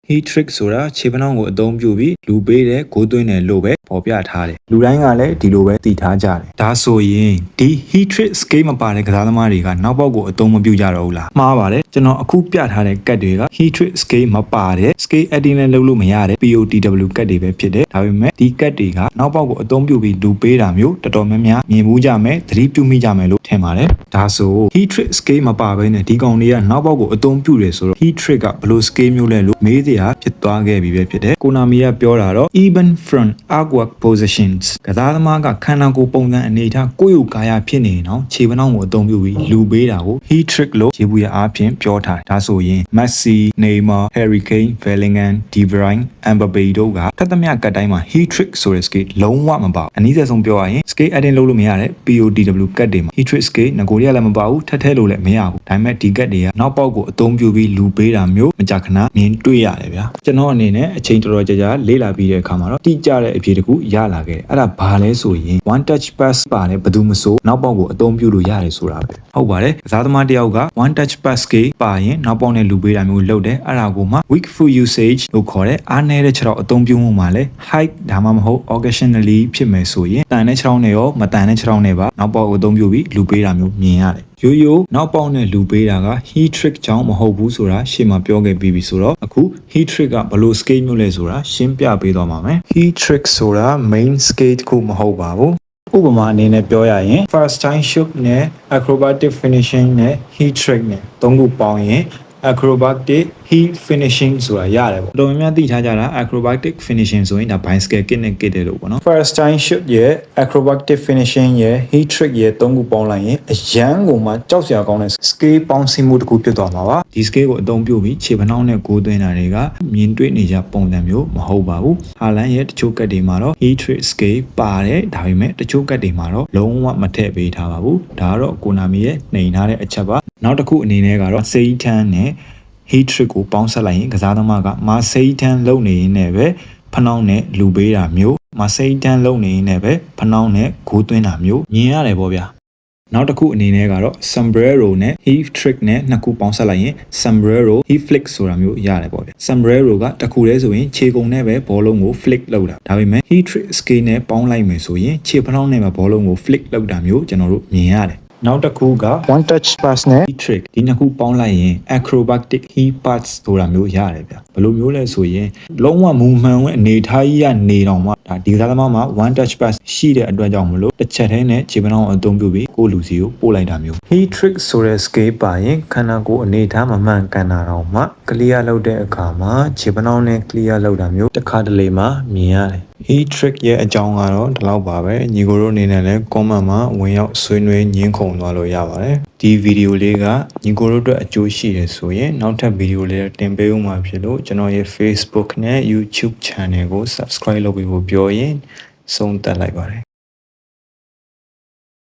heat trick ဆိုတာခြေပနှောင်းကိုအသုံးပြုပြီးလူပေးတဲ့ဂိုးသွင်းတယ်လို့ပဲပေါ်ပြထားတယ်လူတိုင်းကလည်းဒီလိုပဲသိထားကြတယ်ဒါဆိုရင်ဒီ heat trick scale မပါတဲ့ကစားသမားတွေကနောက်ပေါက်ကိုအသုံးမပြုကြတော့ဘူးလားမှားပါတယ်ကျွန်တော်အခုပြထားတဲ့ကတ်တွေက heat trick scale မပါတဲ့ scale editing နဲ့လုပ်လို့မရတဲ့ POTW ကတ်တွေပဲဖြစ်တယ်ဒါပေမဲ့ဒီကတ်တွေကနောက်ပေါက်ကိုအသုံးပြုပြီးလူပေးတာမျိုးတော်တော်များများမြင်မှုကြမယ်သတိပြုမိကြမယ်လို့ထင်ပါတယ်ဒါဆို heat trick scale မပါဘဲနဲ့ဒီကောင်တွေကနောက်ပေါက်ကိုအသုံးပြုတယ်ဆိုတော့ heat trick ကဘယ်လို scale မျိုးလဲလို့မေးစရာဖြစ်သွားခဲ့ပြီပဲဖြစ်တယ်ကိုနာမီကပြောတာတော့ even front artwork positions ကစားသမားကခန္ဓာကိုယ်ပုံစံအနေထားကိုယ့်ရုပ်ကာယဖြစ်နေအောင်ခြေပနှောင်းကိုအသုံးပြုပြီးလူပေးတာကို heat trick လို့ခြေပူရအားဖြင့်ပြောထားတယ်ဒါဆိုရင် Messi, Neymar, Harry Kane, Bellingham, De Bruyne, Mbappe တို့ကထပ်သမျှကတ်တိုင်းမှာ heat trick ဆိုတဲ့ scale လုံးဝမပါဘူးအနည်းဆုံးပြောရရင် scale editing လုပ်လို့မရတဲ့ POTW ကတ်တွေမှာ heat trick scale ငကိုတွေကလည်းမပါဘူးထပ်ထဲလို့လည်းမရဘူးဒါပေမဲ့ဒီကတ်တွေကနောက်ပေါက်ကိုအသုံးပြုပြီးလူပေးတာမျိုးမကြခဏမြင်တွေ့ရတယ်ဗျာကျွန်တော်အနေနဲ့အချိန်တော်တော်ကြာလေ့လာပြီးတဲ့အခါမှာတော့တိကျတဲ့အဖြေတခုရလာခဲ့တယ်အဲ့ဒါဘာလဲဆိုရင် one touch pass ပါတယ်ဘယ်သူမဆိုနောက်ပေါက်ကိုအသုံးပြုလို့ရတယ်ဆိုတာပဲဟုတ်ပါတယ်ကစားသမားတယောက်က one touch pass ကေပါရင်နောက်ပေါက်နဲ့လူပေးတာမျိုးလုပ်တယ်အဲ့ဒါကိုမှ weak foot usage လို့ခေါ်တဲ့အားနည်းတဲ့ခြေထောက်အသုံးပြုမှုမှာလဲ height ဒါမှမဟုတ် occasionally ဖြစ်မယ်ဆိုရင်တန်တဲ့ခြေထောက်နဲ့ရောမတန်တဲ့ခြေထောက်နဲ့ပါနောက်ပေါက်ကိုအသုံးပြုပြီးလူပေးတာမျိုးမြင်ရတယ်ရိုးရိုးနောက်ပေါက်နဲ့လူပေးတာက heat trick ကြောင့်မဟုတ်ဘူးဆိုတာရှင်းမပြောခဲ့ပြီးပြီဆိုတော့အခု heat trick ကဘယ်လို scale မျိုးလဲဆိုတာရှင်းပြပေးသွားပါမယ် heat trick ဆိုတာ main scale တစ်ခုမဟုတ်ပါဘူးဥပမာအနေနဲ့ပြောရရင် first time shoot နဲ့ acrobatic finishing နဲ့ heat trick နဲ့သုံးခုပေါင်းရင် acrobatic heat finishing ဆိုတာရတယ်ပေါ့တော်တော်များများသိထားကြတာ acrobatic finishing ဆိုရင်ဒါ bicycle kick နဲ့ kick တယ်လို့ပေါ့နော် first time shoot ရဲ့ acrobatic finishing ရဲ့ heat trick ရဲ့သုံးခုပေါင်းလိုက်ရင်အရန်ကိုမှကြောက်စရာကောင်းတဲ့ scale ပေါင်းစည်းမှုတစ်ခုဖြစ်သွားမှာပါဒီ scale ကိုအသုံးပြုပြီးခြေပနှောင်းနဲ့ဂိုးသွင်းတာတွေကမြင်တွေ့နေကြပုံစံမျိုးမဟုတ်ပါဘူးဟာလန်ရဲ့တချို့ကတ်တွေမှာတော့ heat trick scale ပါတယ်ဒါပေမဲ့တချို့ကတ်တွေမှာတော့လုံးဝမထည့်ပေးထားပါဘူးဒါကတော့ကိုနာမီရဲ့နှိမ်ထားတဲ့အချက်ပါနောက်တစ်ခုအနေနဲ့ကတော့စိတ်ထန်းနဲ့heat trick ကိုပေါင်းဆက်လိုက်ရင်ကစားသမားကမာစိတ်တန်းလုံနေရင်းနဲ့ပဲဖနှောင်းနဲ့လူပေးတာမျိုးမာစိတ်တန်းလုံနေရင်းနဲ့ပဲဖနှောင်းနဲ့ဂိုးသွင်းတာမျိုးမြင်ရတယ်ပေါ့ဗျာနောက်တစ်ခုအနေနဲ့ကတော့ sombrero နဲ့ heat trick နဲ့နှစ်ခုပေါင်းဆက်လိုက်ရင် sombrero heat flick ဆိုတာမျိုးရတယ်ပေါ့ဗျာ sombrero ကတစ်ခုတည်းဆိုရင်ခြေကုံနဲ့ပဲဘောလုံးကို flick လုပ်တာဒါပေမဲ့ heat trick scale နဲ့ပေါင်းလိုက်မယ်ဆိုရင်ခြေဖနှောင်းနဲ့ပဲဘောလုံးကို flick လုပ်တာမျိုးကျွန်တော်တို့မြင်ရတယ်နောက်တစ်ခုက one touch pass နဲ့ heat trick ဒီနှစ်ခုပေါင်းလိုက်ရင် acrobatic heat pass ဆိုတာမျိုးရတယ်ဗျဘယ်လိုမျိုးလဲဆိုရင်လုံးဝမူမှန်ဝင်အနေထားကြီးကနေတော့မှဒါဒီကစားသမားမှာ one touch pass ရှိတဲ့အတွက်ကြောင့်မလို့တစ်ချက်တည်းနဲ့ခြေပနှောင်းအသုံးပြုပြီးကိုလူစီကိုပို့လိုက်တာမျိုး heat trick ဆိုတဲ့ scale ပါရင်ခန္ဓာကိုယ်အနေထားမမှန်ကန်တာတော့မှ clear လုပ်တဲ့အခါမှာခြေပနှောင်းနဲ့ clear လုပ်တာမျိုးတစ်ခါတလေမှမြင်ရတယ်heat trick ရဲ့အကြောင်းကတော့ဒီလောက်ပါပဲညီကိုတို့အနေနဲ့လည်း comment မှာဝင်ရောက်ဆွေးနွေးညှင်းခုန်သွားလို့ရပါတယ်ဒီဗီဒီယိုလေးကညီကိုတို့အတွက်အကျိုးရှိတယ်ဆိုရင်နောက်ထပ်ဗီဒီယိုလေးတင်ပေးဦးမှာဖြစ်လို့ကျွန်တော်ရဲ့ Facebook နဲ့ YouTube channel ကို subscribe လုပ်ပြီးဖို့ပြောရင်ဆုံးသက်လိုက်ပါတယ်